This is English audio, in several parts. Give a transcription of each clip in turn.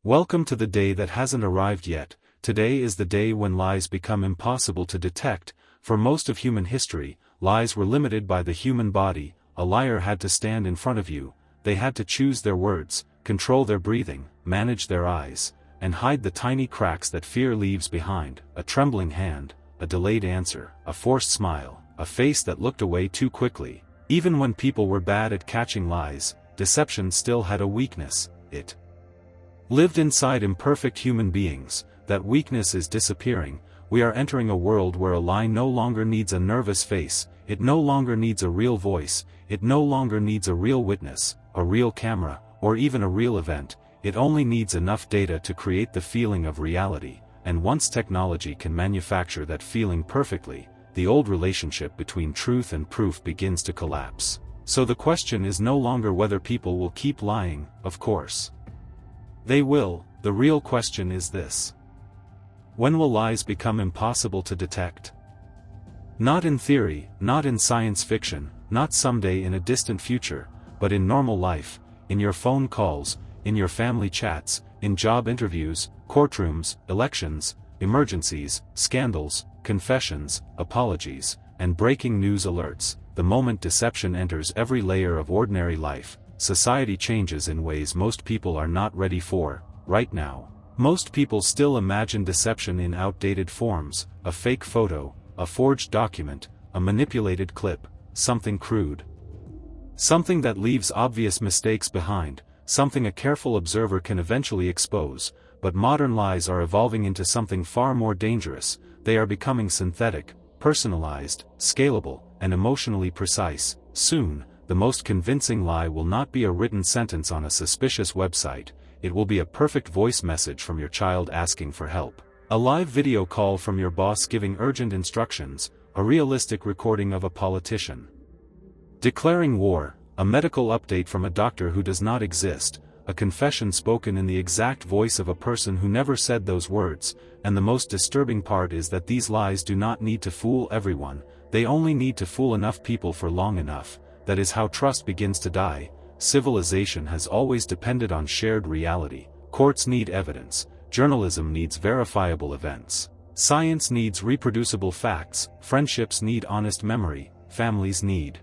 Welcome to the day that hasn't arrived yet. Today is the day when lies become impossible to detect. For most of human history, lies were limited by the human body. A liar had to stand in front of you. They had to choose their words, control their breathing, manage their eyes, and hide the tiny cracks that fear leaves behind. A trembling hand, a delayed answer, a forced smile, a face that looked away too quickly. Even when people were bad at catching lies, deception still had a weakness. It lived inside imperfect human beings. That weakness is disappearing. We are entering a world where a lie no longer needs a nervous face, it no longer needs a real voice, it no longer needs a real witness, a real camera, or even a real event. It only needs enough data to create the feeling of reality, and once technology can manufacture that feeling perfectly, the old relationship between truth and proof begins to collapse. So the question is no longer whether people will keep lying. Of course they will. The real question is this: when will lies become impossible to detect? Not in theory, not in science fiction, not someday in a distant future, but in normal life, in your phone calls, in your family chats, in job interviews, courtrooms, elections, emergencies, scandals, confessions, apologies, and breaking news alerts. The moment deception enters every layer of ordinary life, society changes in ways most people are not ready for. Right now, most people still imagine deception in outdated forms: a fake photo, a forged document, a manipulated clip, something crude. Something that leaves obvious mistakes behind, something a careful observer can eventually expose. But modern lies are evolving into something far more dangerous. They are becoming synthetic, personalized, scalable, and emotionally precise. Soon, the most convincing lie will not be a written sentence on a suspicious website. It will be a perfect voice message from your child asking for help, a live video call from your boss giving urgent instructions, a realistic recording of a politician declaring war, a medical update from a doctor who does not exist, a confession spoken in the exact voice of a person who never said those words. And the most disturbing part is that these lies do not need to fool everyone, they only need to fool enough people for long enough. That is how trust begins to die. Civilization has always depended on shared reality. Courts need evidence, journalism needs verifiable events, science needs reproducible facts, friendships need honest memory, families need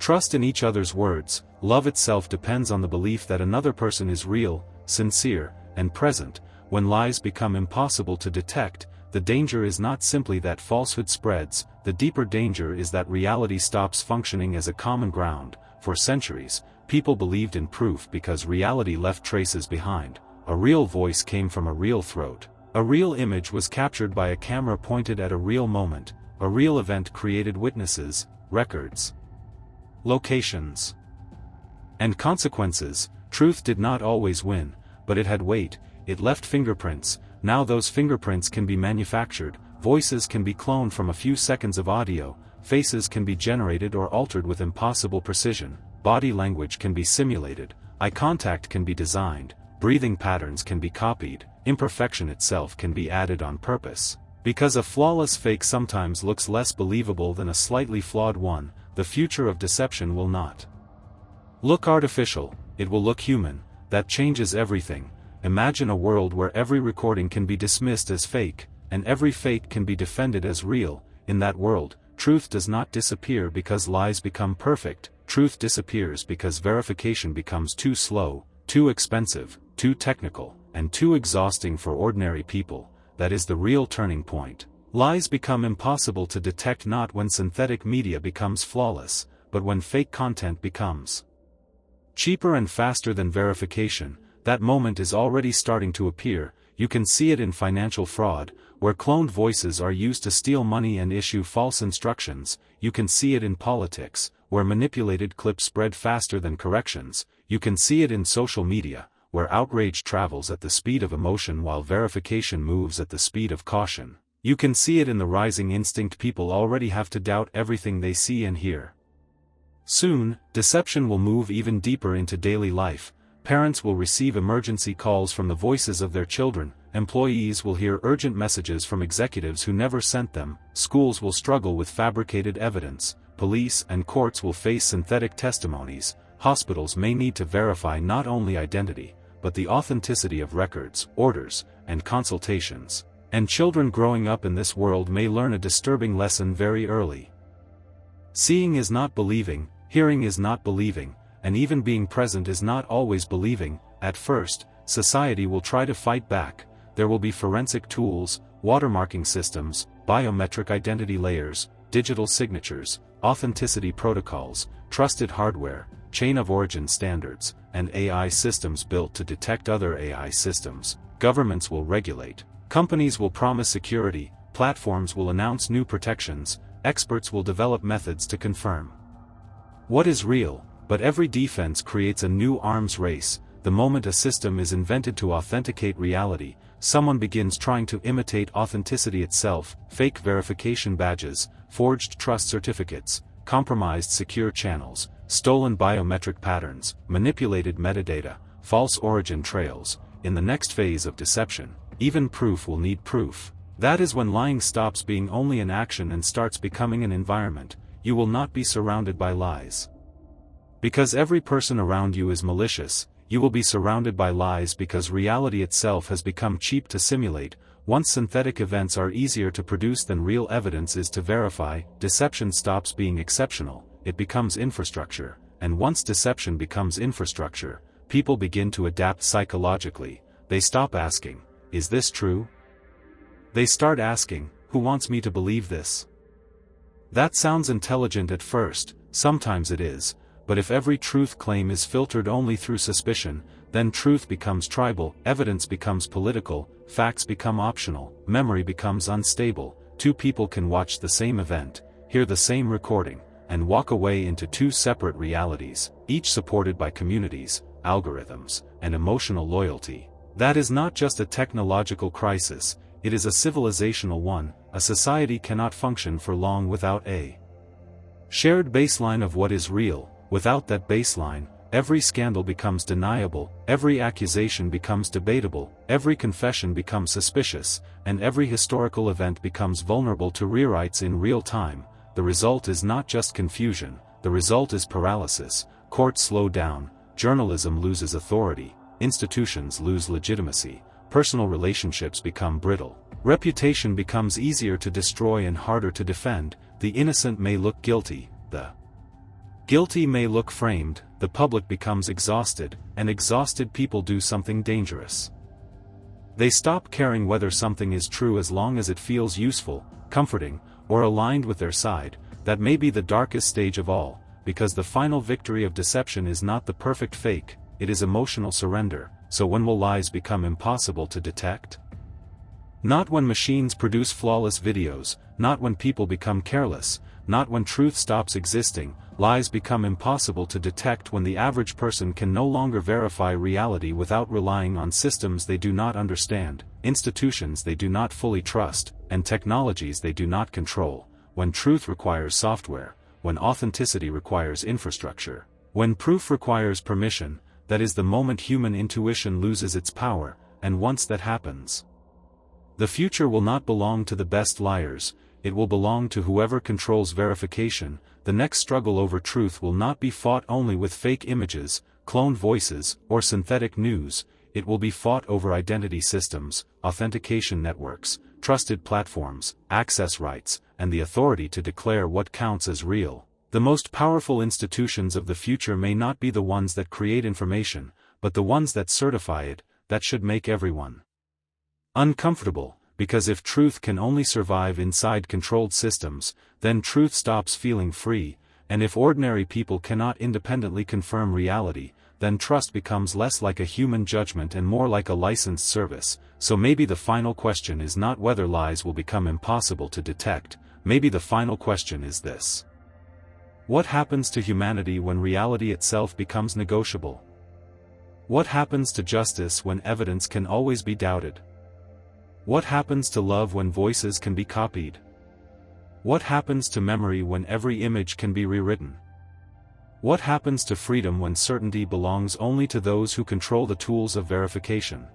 trust in each other's words. Love itself depends on the belief that another person is real, sincere, and present. When lies become impossible to detect, the danger is not simply that falsehood spreads, the deeper danger is that reality stops functioning as a common ground. For centuries, people believed in proof because reality left traces behind. A real voice came from a real throat. A real image was captured by a camera pointed at a real moment. A real event created witnesses, records, locations, and consequences. Truth did not always win, but it had weight, it left fingerprints. Now those fingerprints can be manufactured, voices can be cloned from a few seconds of audio, faces can be generated or altered with impossible precision, body language can be simulated, eye contact can be designed, breathing patterns can be copied, imperfection itself can be added on purpose. Because a flawless fake sometimes looks less believable than a slightly flawed one, the future of deception will not look artificial, it will look human. That changes everything. Imagine a world where every recording can be dismissed as fake, and every fake can be defended as real. In that world, truth does not disappear because lies become perfect. Truth disappears because verification becomes too slow, too expensive, too technical, and too exhausting for ordinary people. That is the real turning point. Lies become impossible to detect not when synthetic media becomes flawless, but when fake content becomes cheaper and faster than verification. That moment is already starting to appear. You can see it in financial fraud, where cloned voices are used to steal money and issue false instructions. You can see it in politics, where manipulated clips spread faster than corrections. You can see it in social media, where outrage travels at the speed of emotion while verification moves at the speed of caution. You can see it in the rising instinct people already have to doubt everything they see and hear. Soon, deception will move even deeper into daily life. Parents will receive emergency calls from the voices of their children, employees will hear urgent messages from executives who never sent them, schools will struggle with fabricated evidence, police and courts will face synthetic testimonies, hospitals may need to verify not only identity, but the authenticity of records, orders, and consultations. And children growing up in this world may learn a disturbing lesson very early. Seeing is not believing, hearing is not believing, and even being present is not always believing. At first, society will try to fight back. There will be forensic tools, watermarking systems, biometric identity layers, digital signatures, authenticity protocols, trusted hardware, chain of origin standards, and AI systems built to detect other AI systems. Governments will regulate. Companies will promise security, platforms will announce new protections, experts will develop methods to confirm what is real, but every defense creates a new arms race. The moment a system is invented to authenticate reality, someone begins trying to imitate authenticity itself. Fake verification badges, forged trust certificates, compromised secure channels, stolen biometric patterns, manipulated metadata, false origin trails. In the next phase of deception, even proof will need proof. That is when lying stops being only an action and starts becoming an environment. You will not be surrounded by lies because every person around you is malicious. You will be surrounded by lies because reality itself has become cheap to simulate. Once synthetic events are easier to produce than real evidence is to verify, deception stops being exceptional, it becomes infrastructure. And once deception becomes infrastructure, people begin to adapt psychologically. They stop asking, "Is this true?" They start asking, "Who wants me to believe this?" That sounds intelligent at first, sometimes it is, but if every truth claim is filtered only through suspicion, then truth becomes tribal, evidence becomes political, facts become optional, memory becomes unstable. Two people can watch the same event, hear the same recording, and walk away into two separate realities, each supported by communities, algorithms, and emotional loyalty. That is not just a technological crisis, it is a civilizational one. A society cannot function for long without a shared baseline of what is real. Without that baseline, every scandal becomes deniable, every accusation becomes debatable, every confession becomes suspicious, and every historical event becomes vulnerable to rewrites in real time. The result is not just confusion, the result is paralysis. Courts slow down, journalism loses authority, institutions lose legitimacy, personal relationships become brittle, reputation becomes easier to destroy and harder to defend. The innocent may look guilty, the guilty may look framed, the public becomes exhausted, and exhausted people do something dangerous. They stop caring whether something is true as long as it feels useful, comforting, or aligned with their side. That may be the darkest stage of all, because the final victory of deception is not the perfect fake, it is emotional surrender. So when will lies become impossible to detect? Not when machines produce flawless videos, not when people become careless, not when truth stops existing. Lies become impossible to detect when the average person can no longer verify reality without relying on systems they do not understand, institutions they do not fully trust, and technologies they do not control. When truth requires software, when authenticity requires infrastructure, when proof requires permission, that is the moment human intuition loses its power. And once that happens, the future will not belong to the best liars, it will belong to whoever controls verification. The next struggle over truth will not be fought only with fake images, cloned voices, or synthetic news. It will be fought over identity systems, authentication networks, trusted platforms, access rights, and the authority to declare what counts as real. The most powerful institutions of the future may not be the ones that create information, but the ones that certify it. That should make everyone uncomfortable, because if truth can only survive inside controlled systems, then truth stops feeling free. And if ordinary people cannot independently confirm reality, then trust becomes less like a human judgment and more like a licensed service. So maybe the final question is not whether lies will become impossible to detect, maybe the final question is this: what happens to humanity when reality itself becomes negotiable? What happens to justice when evidence can always be doubted? What happens to love when voices can be copied? What happens to memory when every image can be rewritten? What happens to freedom when certainty belongs only to those who control the tools of verification?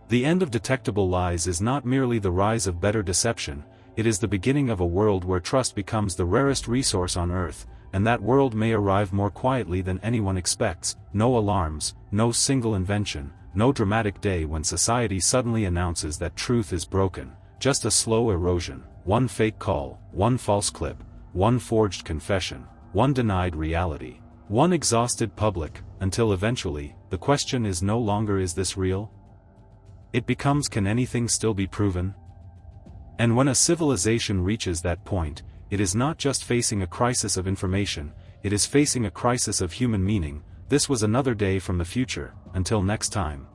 The end of detectable lies is not merely the rise of better deception, it is the beginning of a world where trust becomes the rarest resource on earth, and that world may arrive more quietly than anyone expects. No alarms, no single invention, no dramatic day when society suddenly announces that truth is broken, just a slow erosion, one fake call, one false clip, one forged confession, one denied reality, one exhausted public, until eventually, the question is no longer is this real? It becomes can anything still be proven? And when a civilization reaches that point, it is not just facing a crisis of information, it is facing a crisis of human meaning. This was another day from the future. Until next time.